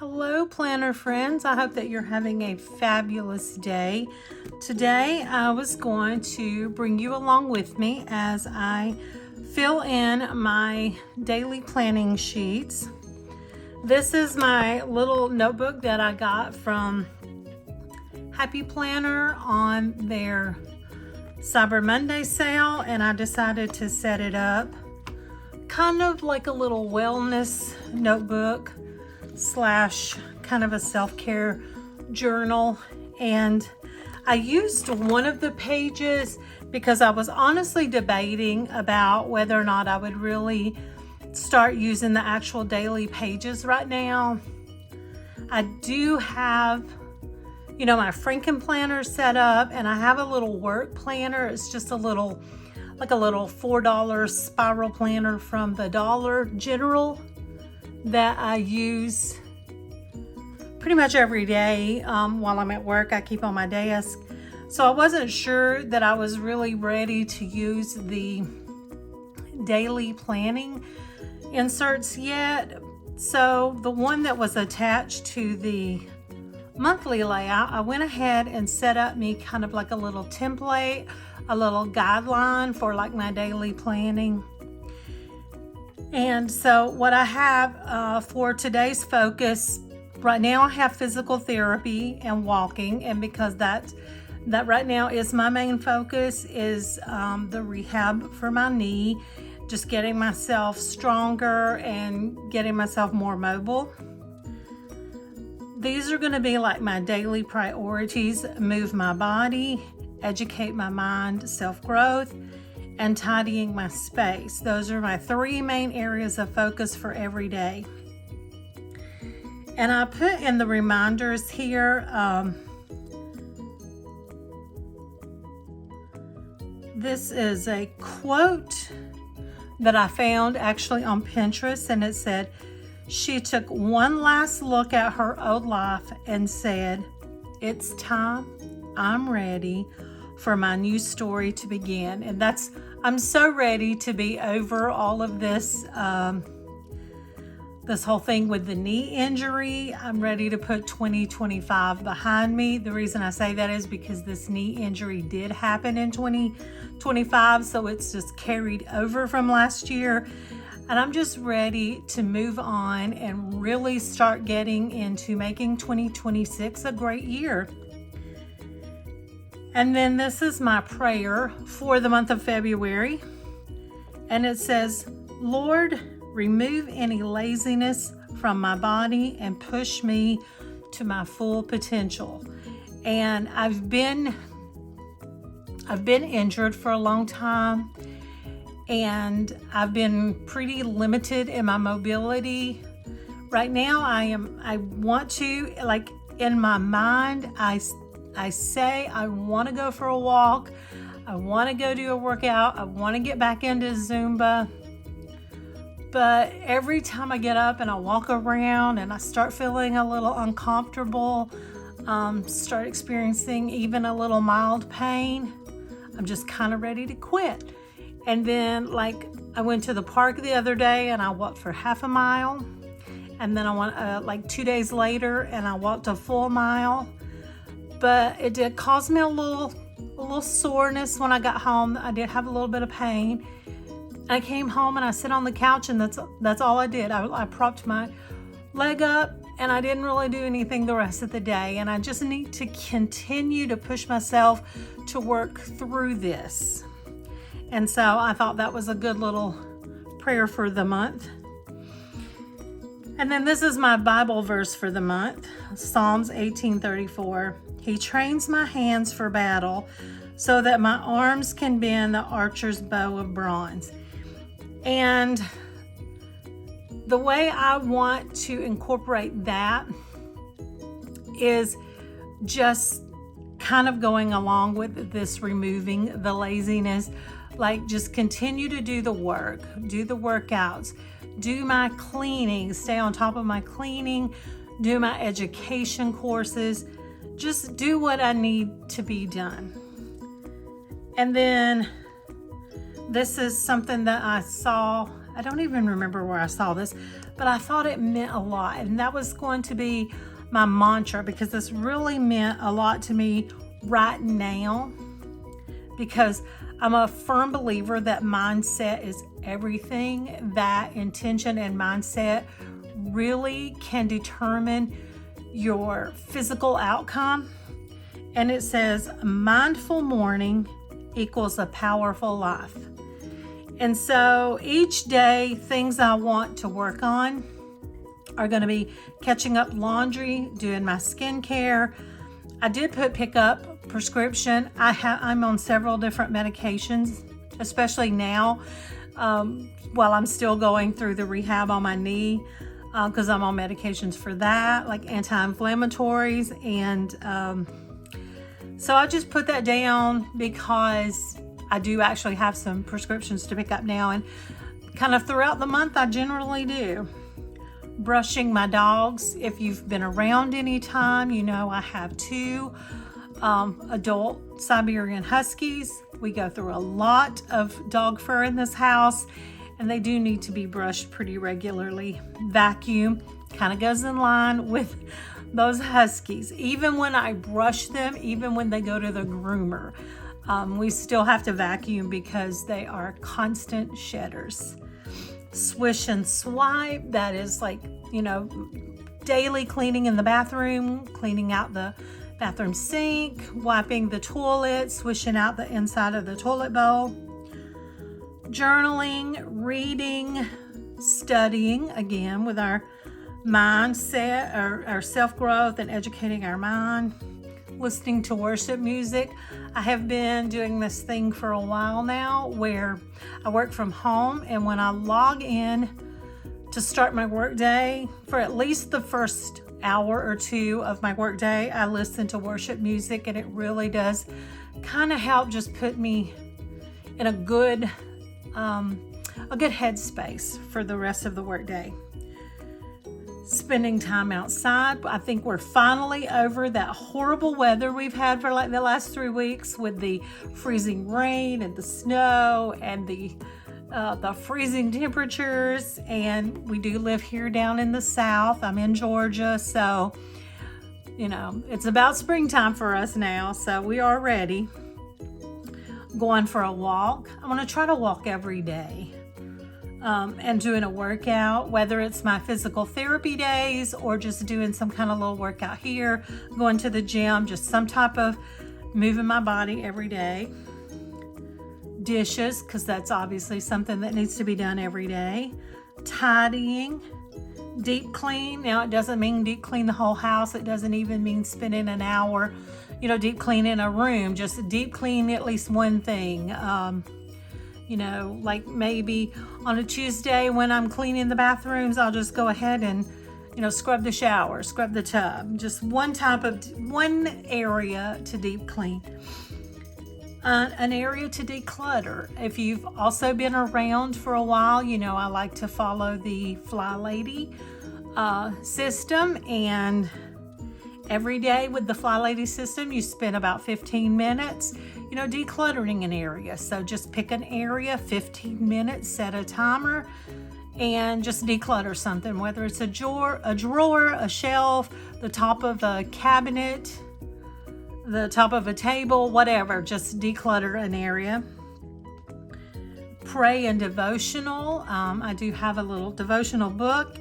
Hello, planner friends. I hope that you're having a fabulous day. Today, I was going to bring you along with me as I fill in my daily planning sheets. This is my little notebook that I got from Happy Planner on their Cyber Monday sale, and I decided to set it up kind of like a little wellness notebook slash kind of a self-care journal. And I used one of the pages because I was honestly debating about whether or not I would really start using the actual daily pages right now. I do have, my Franken planner set up, and I have a little work planner. It's just a little $4 spiral planner from the Dollar General that I use pretty much every day while I'm at work. I keep on my desk. So I wasn't sure that I was really ready to use the daily planning inserts yet. So the one that was attached to the monthly layout, I went ahead and set up me kind of like a little template, a little guideline for like my daily planning. And so what I have for today's focus, right now I have physical therapy and walking, and because that right now is my main focus, is the rehab for my knee, just getting myself stronger and getting myself more mobile. These are going to be like my daily priorities: move my body, educate my mind, self-growth, and tidying my space. Those are my three main areas of focus for every day. And I put in the reminders here, this is a quote that I found actually on Pinterest, and it said, "She took one last look at her old life and said, 'It's time, I'm ready for my new story to begin.'" And I'm so ready to be over all of this, this whole thing with the knee injury. I'm ready to put 2025 behind me. The reason I say that is because this knee injury did happen in 2025, so it's just carried over from last year. And I'm just ready to move on and really start getting into making 2026 a great year. And then this is my prayer for the month of February. And it says, "Lord, remove any laziness from my body and push me to my full potential." And I've been injured for a long time, and I've been pretty limited in my mobility. Right now I want to, like, in my mind, I say I want to go for a walk. I want to go do a workout. I want to get back into Zumba. But every time I get up and I walk around and I start feeling a little uncomfortable, start experiencing even a little mild pain, I'm just kind of ready to quit. And then, like, I went to the park the other day and I walked for half a mile. And then I went 2 days later and I walked a full mile. But it did cause me a little soreness when I got home. I did have a little bit of pain. I came home and I sit on the couch, and that's all I did. I propped my leg up, and I didn't really do anything the rest of the day. And I just need to continue to push myself to work through this. And so I thought that was a good little prayer for the month. And then this is my Bible verse for the month, Psalms 18:34. "He trains my hands for battle so that my arms can bend the archer's bow of bronze." And the way I want to incorporate that is just kind of going along with this, removing the laziness. Like, just continue to do the work, do the workouts, do my cleaning, stay on top of my cleaning, do my education courses, just do what I need to be done. And then this is something that I saw, I don't even remember where I saw this, but I thought it meant a lot. And that was going to be my mantra, because this really meant a lot to me right now, because I'm a firm believer that mindset is everything. That intention and mindset really can determine your physical outcome. And it says, mindful morning equals a powerful life. And so each day, things I want to work on are going to be catching up laundry, doing my skincare. I did pick up prescription. I'm on several different medications, especially now while I'm still going through the rehab on my knee, because I'm on medications for that, like anti-inflammatories. And so I just put that down because I do actually have some prescriptions to pick up now. And kind of throughout the month, I generally do. Brushing my dogs. If you've been around any time, you know I have 2 adult Siberian Huskies. We go through a lot of dog fur in this house, and they do need to be brushed pretty regularly. Vacuum kind of goes in line with those Huskies. Even when I brush them, even when they go to the groomer, we still have to vacuum because they are constant shedders. Swish and swipe, that is like, daily cleaning in the bathroom, cleaning out the bathroom sink, wiping the toilet, swishing out the inside of the toilet bowl. Journaling, reading, studying, again with our mindset, our self-growth and educating our mind. Listening to worship music. I have been doing this thing for a while now where I work from home, and when I log in to start my work day, for at least the first hour or 2 of my work day, I listen to worship music, and it really does kind of help just put me in a good headspace for the rest of the work day. Spending time outside. I think we're finally over that horrible weather we've had for like the last 3 weeks, with the freezing rain and the snow and the freezing temperatures. And we do live here down in the South. I'm in Georgia, so it's about springtime for us now, so we are ready. Going for a walk. I want to try to walk every day. And doing a workout, whether it's my physical therapy days or just doing some kind of little workout here, going to the gym, just some type of moving my body every day. Dishes, because that's obviously something that needs to be done every day. Tidying, deep clean. Now, it doesn't mean deep clean the whole house. It doesn't even mean spending an hour, deep cleaning a room. Just deep clean at least one thing. Like maybe on a Tuesday when I'm cleaning the bathrooms, I'll just go ahead and, scrub the shower, scrub the tub. Just one area to deep clean. An area to declutter. If you've also been around for a while, I like to follow the Fly Lady system. And every day with the Fly Lady system, you spend about 15 minutes decluttering an area. So just pick an area, 15 minutes, set a timer, and just declutter something, whether it's a drawer, a shelf, the top of a cabinet, the top of a table, whatever. Just declutter an area. Pray and devotional. I do have a little devotional book.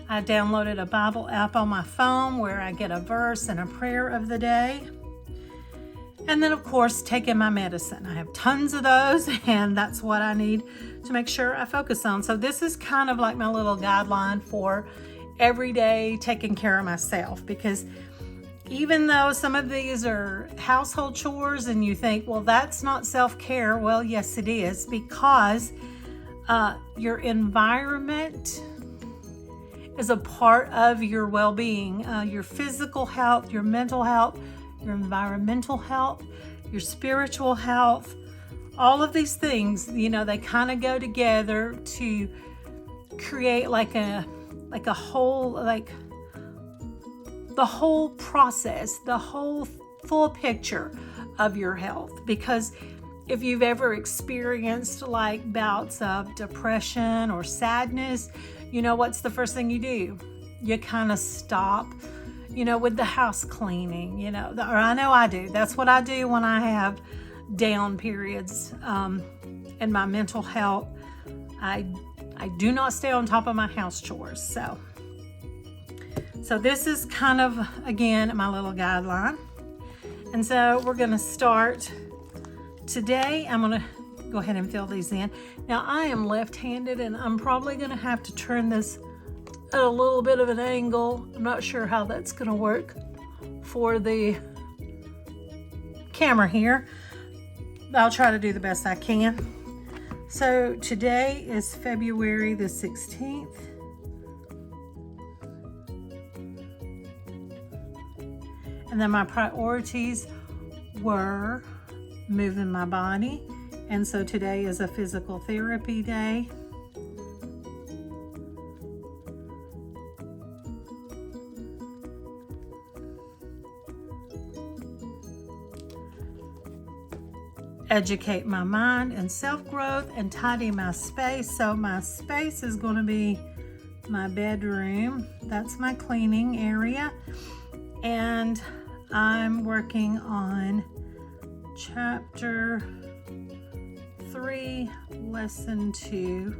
I downloaded a Bible app on my phone where I get a verse and a prayer of the day. And then, of course, taking my medicine. I have tons of those, and that's what I need to make sure I focus on. So this is kind of like my little guideline for every day taking care of myself, because even though some of these are household chores and you think, well, that's not self-care. Well, yes, it is, because your environment is a part of your well-being, your physical health, your mental health, your environmental health, your spiritual health. All of these things, they kind of go together to create like a whole, like the whole process, the whole full picture of your health. Because if you've ever experienced like bouts of depression or sadness, you know, what's the first thing you do? You kind of stop, you know, with the house cleaning, you know, or I know I do. That's what I do when I have down periods in my mental health. I do not stay on top of my house chores. So this is kind of, again, my little guideline. And so we're going to start today. I'm going to go ahead and fill these in. Now I am left-handed and I'm probably going to have to turn this at a little bit of an angle. I'm not sure how that's going to work for the camera here. I'll try to do the best I can. So today is February the 16th. And then my priorities were moving my body. And so today is a physical therapy day. Educate my mind and self-growth and tidy my space. So my space is going to be my bedroom. That's my cleaning area. And I'm working on chapter 3, lesson 2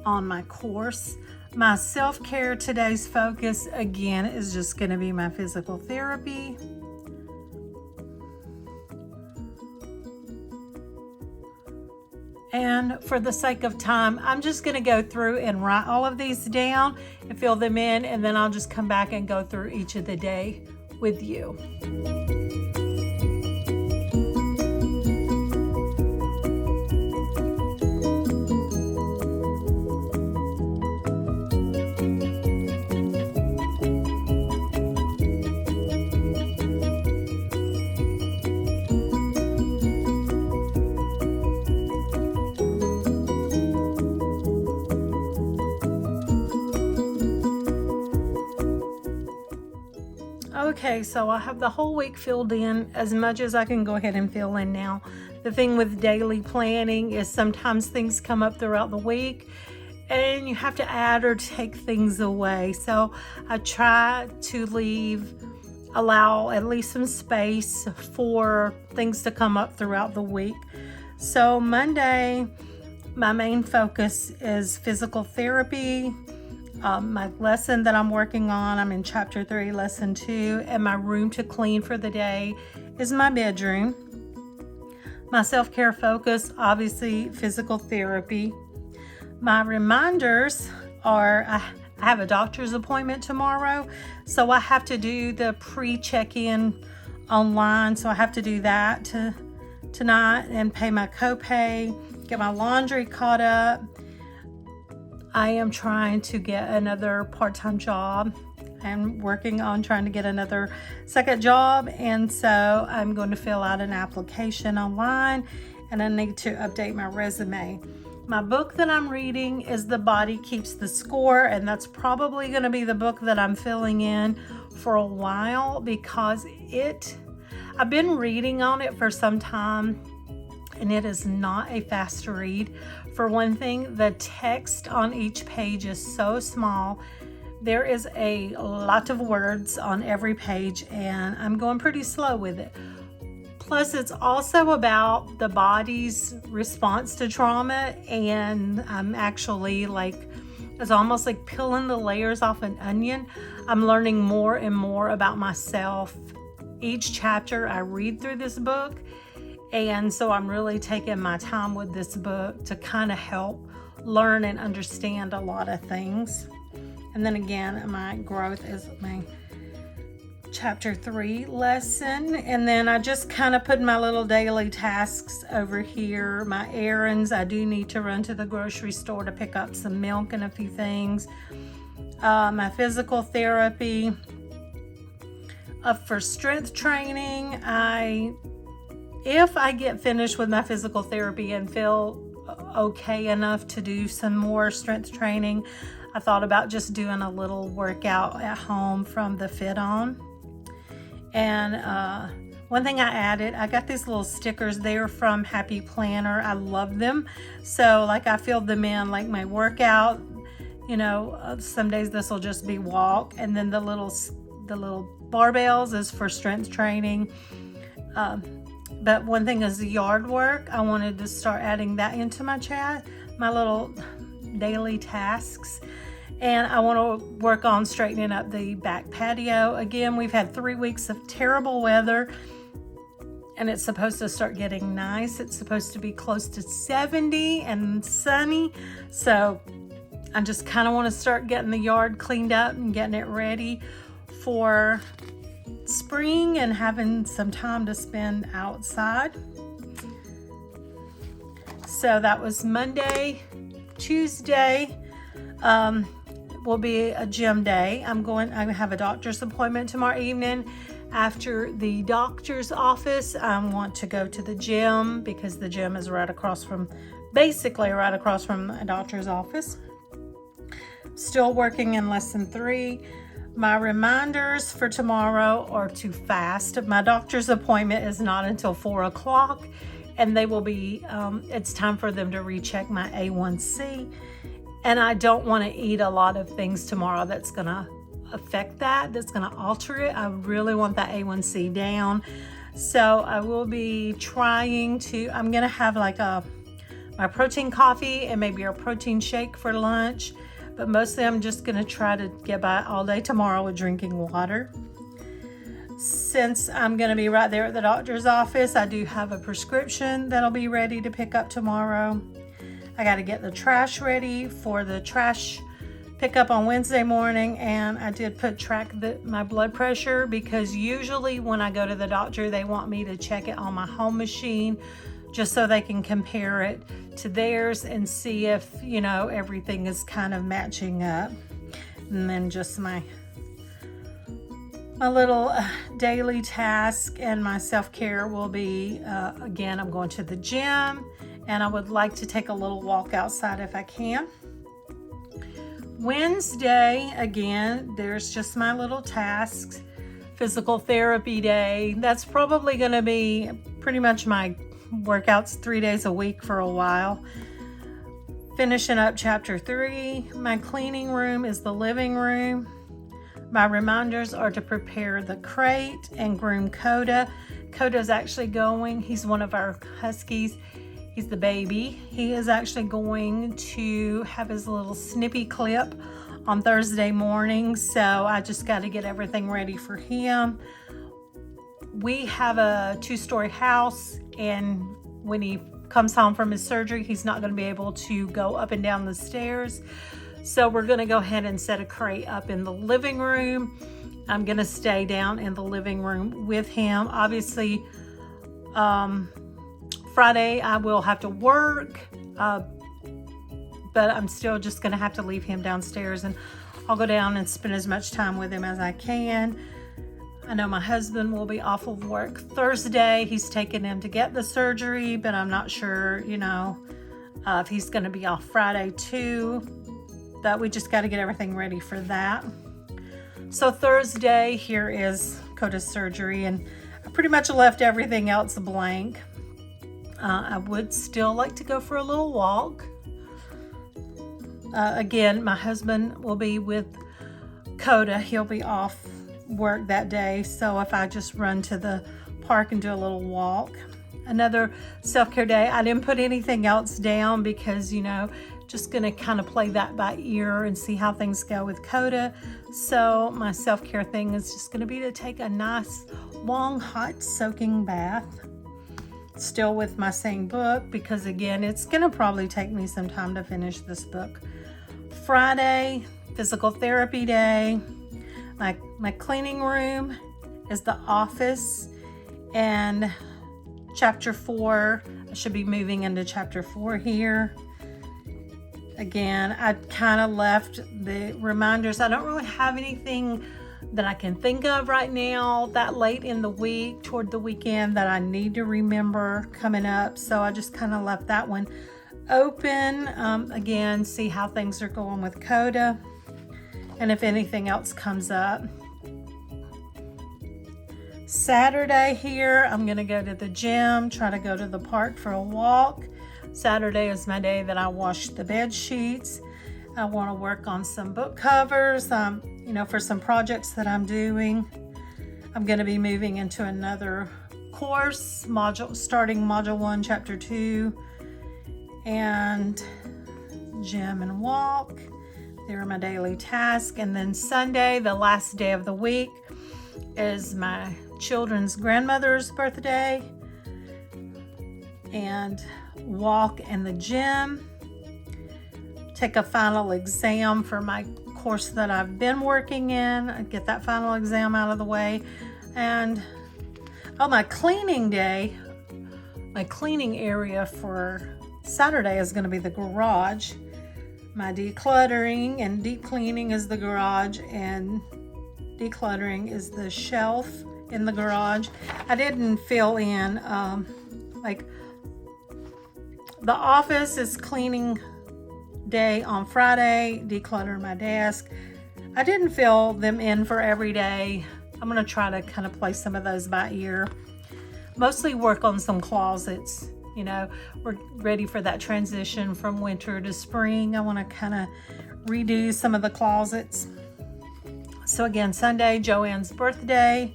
on my course. My self-care, today's focus again is just going to be my physical therapy. And for the sake of time, I'm just going to go through and write all of these down and fill them in, and then I'll just come back and go through each of the day with you. Okay, so I have the whole week filled in as much as I can go ahead and fill in now. The thing with daily planning is sometimes things come up throughout the week and you have to add or take things away. So I try to allow at least some space for things to come up throughout the week. So Monday, my main focus is physical therapy. My lesson that I'm working on, I'm in chapter 3, lesson 2, and my room to clean for the day is my bedroom. My self-care focus, obviously, physical therapy. My reminders are, I have a doctor's appointment tomorrow, so I have to do the pre-check-in online, so I have to do that tonight and pay my copay, get my laundry caught up. I am trying to get another part-time job. I'm working on trying to get another second job, and so I'm going to fill out an application online, and I need to update my resume. My book that I'm reading is The Body Keeps the Score, and that's probably going to be the book that I'm filling in for a while because I've been reading on it for some time, and it is not a fast read. For one thing, the text on each page is so small. There is a lot of words on every page, and I'm going pretty slow with it. Plus, it's also about the body's response to trauma, and I'm actually it's almost like peeling the layers off an onion. I'm learning more and more about myself. Each chapter I read through this book, and so I'm really taking my time with this book to kind of help learn and understand a lot of things. And then again, my growth is my chapter 3 lesson. And then I just kind of put my little daily tasks over here. My errands, I do need to run to the grocery store to pick up some milk and a few things. My physical therapy. For strength training, if I get finished with my physical therapy and feel okay enough to do some more strength training, I thought about just doing a little workout at home from the FitOn. And one thing I added, I got these little stickers. They're from Happy Planner. I love them. So I filled them in like my workout. Some days this will just be walk, and then the little barbells is for strength training. But one thing is the yard work. I wanted to start adding that into my chat, my little daily tasks. And I want to work on straightening up the back patio. Again, we've had 3 weeks of terrible weather, and it's supposed to start getting nice. It's supposed to be close to 70 and sunny. So I just kind of want to start getting the yard cleaned up and getting it ready for spring and having some time to spend outside. So that was Monday. Tuesday will be a gym day. I have a doctor's appointment tomorrow evening. After the doctor's office, I want to go to the gym because the gym is basically right across from a doctor's office. Still working in lesson 3. My reminders for tomorrow are to fast. My doctor's appointment is not until 4 o'clock, and they will be, it's time for them to recheck my A1C. And I don't want to eat a lot of things tomorrow that's going to affect that's going to alter it. I really want that A1C down. So I will be I'm going to have my protein coffee and maybe a protein shake for lunch. But mostly I'm just going to try to get by all day tomorrow with drinking water. Since I'm going to be right there at the doctor's office, I do have a prescription that'll be ready to pick up tomorrow. I got to get the trash ready for the trash pickup on Wednesday morning, and I did track my blood pressure because usually when I go to the doctor, they want me to check it on my home machine just so they can compare it to theirs and see if, everything is kind of matching up. And then just my little daily task and my self-care will be, again, I'm going to the gym, and I would like to take a little walk outside if I can. Wednesday, again, there's just my little tasks. Physical therapy day. That's probably going to be pretty much my workouts 3 days a week for a while. Finishing up chapter 3. My cleaning room is the living room. My reminders are to prepare the crate and groom Coda. Coda's actually going. He's one of our huskies. He's the baby. He is actually going to have his little snippy clip on Thursday morning. So I just got to get everything ready for him. We have a 2-story house, and when he comes home from his surgery, he's not going to be able to go up and down the stairs. So we're going to go ahead and set a crate up in the living room. I'm going to stay down in the living room with him. Obviously, Friday I will have to work, but I'm still just going to have to leave him downstairs, and I'll go down and spend as much time with him as I can. I know my husband will be off of work Thursday. He's taking him to get the surgery, but I'm not sure, if he's going to be off Friday too. That we just got to get everything ready for that. So Thursday, here is Coda's surgery, and I pretty much left everything else blank. I would still like to go for a little walk. Again, my husband will be with Coda. He'll be off work that day, so if I just run to the park and do a little walk. Another self-care day. I didn't put anything else down because, just gonna kind of play that by ear and see how things go with Coda. So my self-care thing is just gonna be to take a nice long hot soaking bath, still with my same book, because again, it's gonna probably take me some time to finish this book. Friday, physical therapy day. My cleaning room is the office, and chapter 4, I should be moving into chapter 4 here. Again, I kind of left the reminders. I don't really have anything that I can think of right now that late in the week, toward the weekend, that I need to remember coming up. So I just kind of left that one open. Again, see how things are going with Coda, and if anything else comes up. Saturday here, I'm going to go to the gym, try to go to the park for a walk. Saturday is my day that I wash the bed sheets. I want to work on some book covers, you know, for some projects that I'm doing. I'm going to be moving into another course, starting Module 1, Chapter 2, and gym and walk. They're my daily task. And then Sunday, the last day of the week, is my children's grandmother's birthday, and walk in the gym, take a final exam for my course that I've been working in, get that final exam out of the way, and my cleaning day, my cleaning area for Saturday is going to be the garage. My decluttering and deep cleaning is the garage, and decluttering is the shelf in the garage. I didn't fill in, like the office is cleaning day on Friday, declutter my desk. I didn't fill them in for every day. I'm going to try to kind of play some of those by ear. Mostly work on some closets. You know, we're ready for that transition from winter to spring. I want to kind of redo some of the closets. So again, Sunday, Joanne's birthday.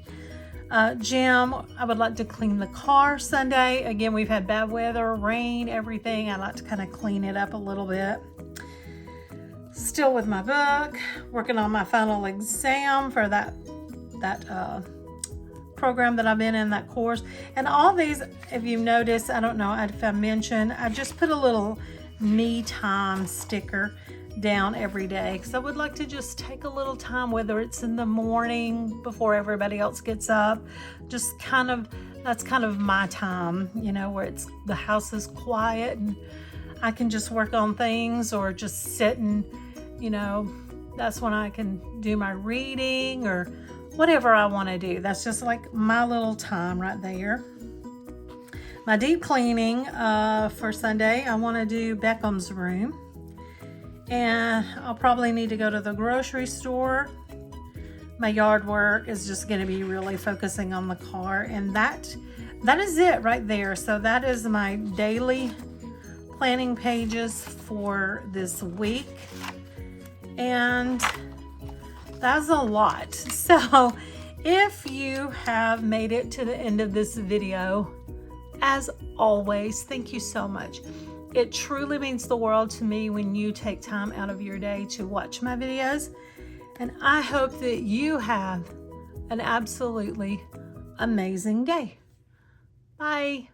Gym, I would like to clean the car Sunday. Again, we've had bad weather, rain, everything. I like to kind of clean it up a little bit. Still with my book, working on my final exam for that program that I've been in, that course. And all these, if you notice, I don't know if I mentioned, I just put a little me time sticker down every day, because I would like to just take a little time, whether it's in the morning before everybody else gets up, just kind of, that's kind of my time, you know, where it's, the house is quiet and I can just work on things, or just sit and, you know, that's when I can do my reading or whatever I want to do. That's just like my little time right there. My deep cleaning for Sunday, I want to do Beckham's room. And I'll probably need to go to the grocery store. My yard work is just going to be really focusing on the car, and that is it right there. So that is my daily planning pages for this week, and that's a lot. So if you have made it to the end of this video, as always, thank you so much. It truly means the world to me when you take time out of your day to watch my videos. And I hope that you have an absolutely amazing day. Bye.